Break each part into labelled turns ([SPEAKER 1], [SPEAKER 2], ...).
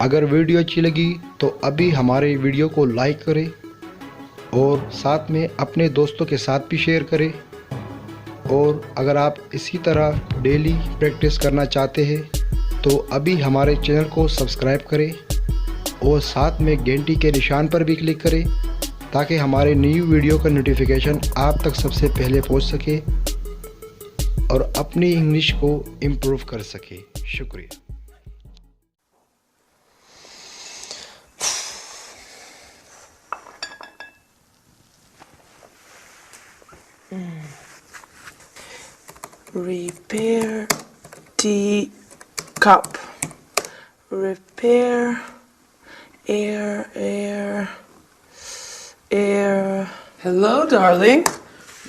[SPEAKER 1] अगर वीडियो अच्छी लगी तो अभी हमारे वीडियो को लाइक करें और साथ में अपने दोस्तों के साथ भी शेयर करें। और अगर आप इसी तरह डेली प्रैक्टिस करना चाहते हैं तो अभी हमारे चैनल को सब्सक्राइब करें और साथ में घंटी के निशान पर भी क्लिक करें ताकि हमारे न्यू वीडियो का नोटिफिकेशन आप तक सबसे पहले पहुंच सके और अपनी इंग्लिश को इम्प्रूव कर सके। शुक्रिया।
[SPEAKER 2] Repair the cup. Repair air.
[SPEAKER 3] Hello, darling.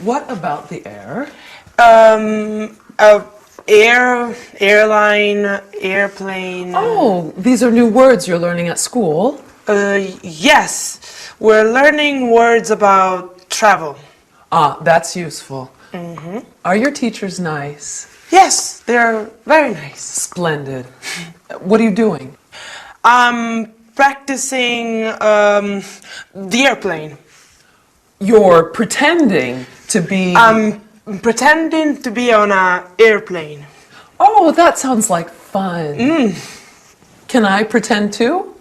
[SPEAKER 3] What about the air?
[SPEAKER 2] Airline, airplane.
[SPEAKER 3] Oh, these are new words you're learning at school.
[SPEAKER 2] Yes. We're learning words about travel.
[SPEAKER 3] Ah, that's useful. Are your teachers nice?
[SPEAKER 2] Yes, they're very nice.
[SPEAKER 3] Splendid. What are you doing?
[SPEAKER 2] I'm practicing the airplane.
[SPEAKER 3] You're pretending to be...
[SPEAKER 2] I'm pretending to be on an airplane.
[SPEAKER 3] Oh, that sounds like fun. Can I pretend too?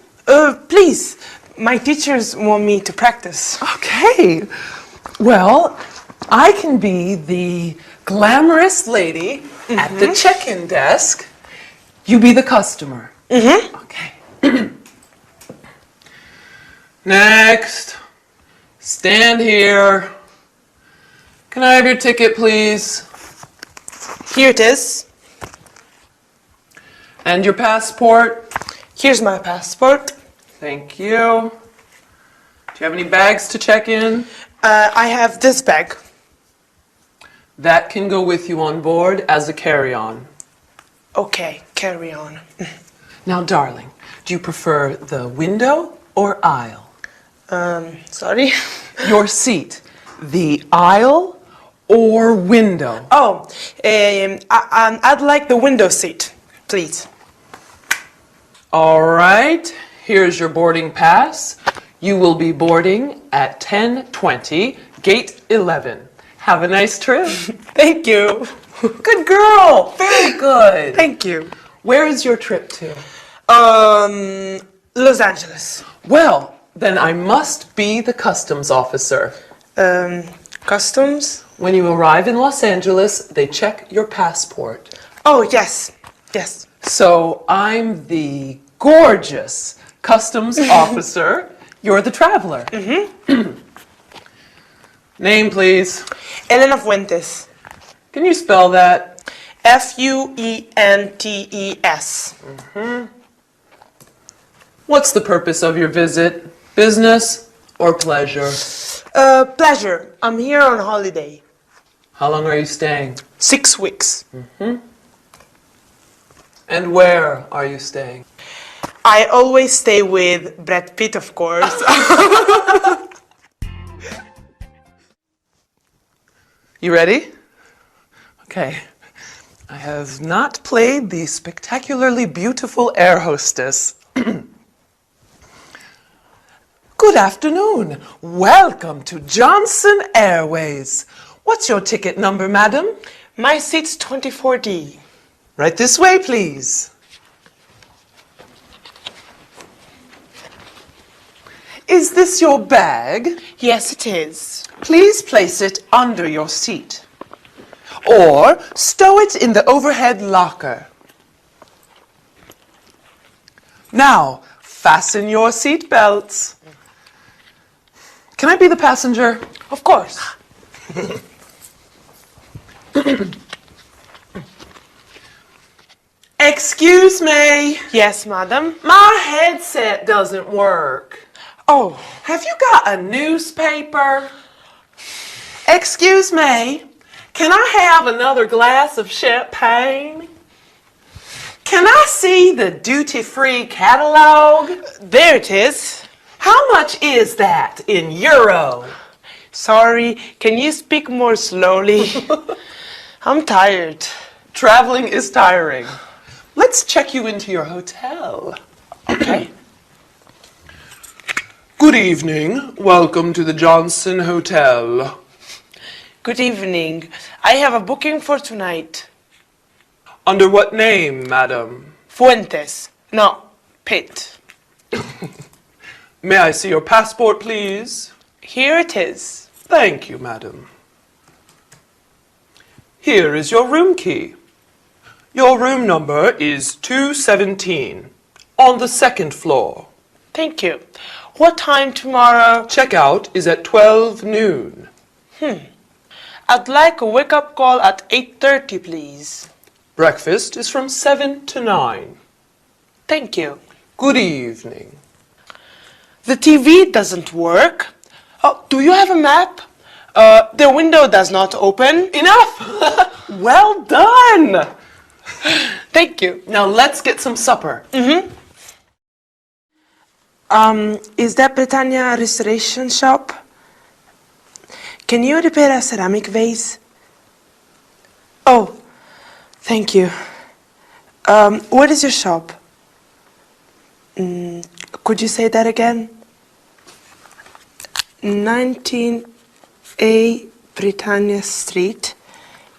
[SPEAKER 2] Please. My teachers want me to practice.
[SPEAKER 3] Okay. Well, I can be the glamorous lady at the check-in desk. You be the customer. Okay. Next. Stand here. Can I have your ticket, please?
[SPEAKER 2] Here it is.
[SPEAKER 3] And your passport?
[SPEAKER 2] Here's my passport.
[SPEAKER 3] Thank you. Do you have any bags to check in?
[SPEAKER 2] I have this bag.
[SPEAKER 3] That can go with you on board as a carry-on.
[SPEAKER 2] Okay, carry on.
[SPEAKER 3] Now, darling, do you prefer the window or aisle?
[SPEAKER 2] Sorry?
[SPEAKER 3] Your seat, the aisle or window?
[SPEAKER 2] Oh, I'd like the window seat, please.
[SPEAKER 3] All right, here's your boarding pass. You will be boarding at 10:20, gate 11. Have a nice trip.
[SPEAKER 2] Thank you.
[SPEAKER 3] Good girl, very good.
[SPEAKER 2] Thank you.
[SPEAKER 3] Where is your trip to?
[SPEAKER 2] Los Angeles.
[SPEAKER 3] Well, then I must be the customs officer.
[SPEAKER 2] Customs?
[SPEAKER 3] When you arrive in Los Angeles, they check your passport.
[SPEAKER 2] Oh, yes. Yes.
[SPEAKER 3] So I'm the gorgeous customs officer. You're the traveler. Name, please.
[SPEAKER 2] Elena Fuentes.
[SPEAKER 3] Can you spell that?
[SPEAKER 2] Fuentes.
[SPEAKER 3] What's the purpose of your visit? Business or pleasure?
[SPEAKER 2] Pleasure. I'm here on holiday.
[SPEAKER 3] How long are you staying?
[SPEAKER 2] 6 weeks.
[SPEAKER 3] And where are you staying?
[SPEAKER 2] I always stay with Brad Pitt, of course.
[SPEAKER 3] You ready? Okay. I have not played the spectacularly beautiful air hostess. Good afternoon. Welcome to Johnson Airways. What's your ticket number, madam?
[SPEAKER 2] My seat's 24D.
[SPEAKER 3] Right this way, please. Is this your bag?
[SPEAKER 2] Yes, it is.
[SPEAKER 3] Please place it under your seat. Or stow it in the overhead locker. Now, fasten your seat belts. Can I be the passenger?
[SPEAKER 2] Of course.
[SPEAKER 3] Excuse me.
[SPEAKER 2] Yes, madam.
[SPEAKER 3] My headset doesn't work.
[SPEAKER 2] Oh,
[SPEAKER 3] Have you got a newspaper? Excuse me. Can I have another glass of champagne? Can I see the duty-free catalog?
[SPEAKER 2] there it is.
[SPEAKER 3] How much is that in euro?
[SPEAKER 2] Sorry, can you speak more slowly? I'm tired.
[SPEAKER 3] Traveling is tiring. Let's check you into your hotel. Okay. Good evening. Welcome to the Johnson Hotel.
[SPEAKER 2] Good evening. I have a booking for tonight.
[SPEAKER 3] Under what name, madam?
[SPEAKER 2] Fuentes. No, Pitt.
[SPEAKER 3] May I see your passport, please?
[SPEAKER 2] Here it is.
[SPEAKER 3] Thank you, madam. Here is your room key. Your room number is 217, on the second floor.
[SPEAKER 2] Thank you. What time tomorrow?
[SPEAKER 3] Checkout is at 12 noon.
[SPEAKER 2] I'd like a wake-up call at 8:30, please.
[SPEAKER 3] Breakfast is from 7 to 9.
[SPEAKER 2] Thank you.
[SPEAKER 3] Good evening.
[SPEAKER 2] The TV doesn't work. Oh, do you have a map? The window does not open.
[SPEAKER 3] Enough! Well done!
[SPEAKER 2] Thank you.
[SPEAKER 3] Now let's get some supper.
[SPEAKER 2] Is that Britannia Restoration Shop? Can you repair a ceramic vase? Oh, thank you. What is your shop? Could you say that again? 19A Britannia Street,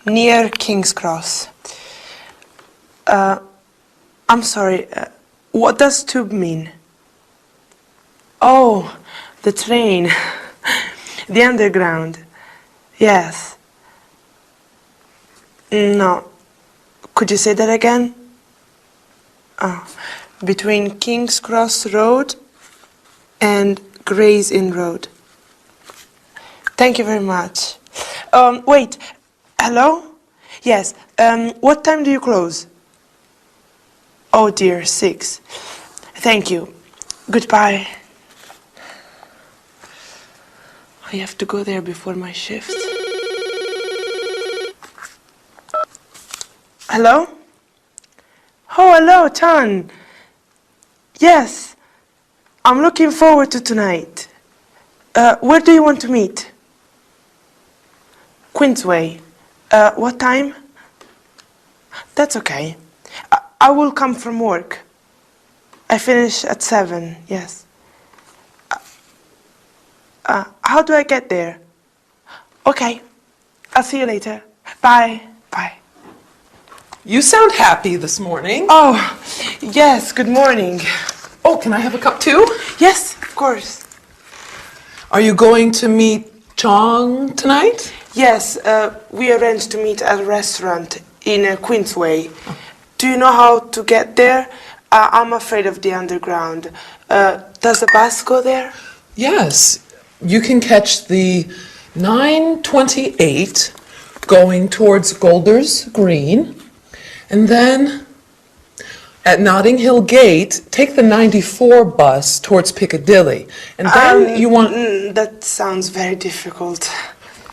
[SPEAKER 2] near King's Cross. I'm sorry, what does tube mean? Oh, the train. The underground. Yes. No. Could you say that again? Oh. Between King's Cross Road and Gray's Inn Road. Thank you very much. Wait. Hello? Yes. What time do you close? Oh dear, 6. Thank you. Goodbye. I have to go there before my shift. Hello? Oh, hello, Chan. Yes, I'm looking forward to tonight. Where do you want to meet? Queensway. What time? That's okay. I will come from work. I finish at 7, yes. How do I get there? Okay, I'll see you later. Bye. Bye.
[SPEAKER 3] You sound happy this morning.
[SPEAKER 2] Oh, yes, good morning.
[SPEAKER 3] Oh, can I have a cup too?
[SPEAKER 2] Yes, of course.
[SPEAKER 3] Are you going to meet Chong tonight?
[SPEAKER 2] Yes, we arranged to meet at a restaurant in Queensway. Do you know how to get there? I'm afraid of the underground. Does the bus go there?
[SPEAKER 3] Yes. You can catch the 9:28 going towards Golders Green, and then at Notting Hill Gate, take the 94 bus towards Piccadilly. And then you want...
[SPEAKER 2] That sounds very difficult.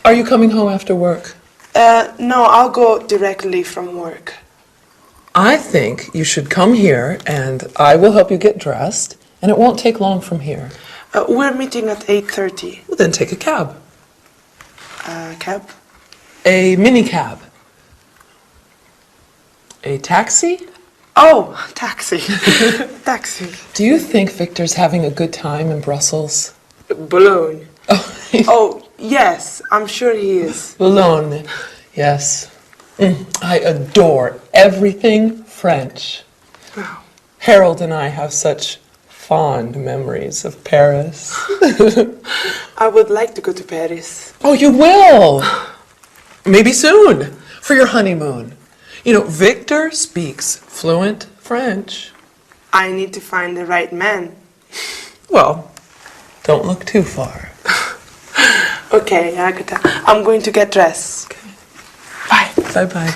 [SPEAKER 3] Are you coming home after work?
[SPEAKER 2] No, I'll go directly from work.
[SPEAKER 3] I think you should come here, and I will help you get dressed, and it won't take long from here.
[SPEAKER 2] We're meeting at 8:30.
[SPEAKER 3] Well, then take a cab.
[SPEAKER 2] Cab?
[SPEAKER 3] A mini cab. A taxi?
[SPEAKER 2] Oh, taxi. Taxi.
[SPEAKER 3] Do you think Victor's having a good time in Brussels?
[SPEAKER 2] Balloon.
[SPEAKER 3] Oh,
[SPEAKER 2] Oh, yes, I'm sure he is.
[SPEAKER 3] Boulogne. Yes. I adore everything French.
[SPEAKER 2] Wow.
[SPEAKER 3] Harold and I have such fond memories of Paris.
[SPEAKER 2] I would like to go to Paris.
[SPEAKER 3] Oh, you will! Maybe soon, for your honeymoon. You know, Victor speaks fluent French.
[SPEAKER 2] I need to find the right man.
[SPEAKER 3] Well, don't look too far.
[SPEAKER 2] Okay, Agatha, I'm going to get dressed. Bye.
[SPEAKER 3] Bye-bye.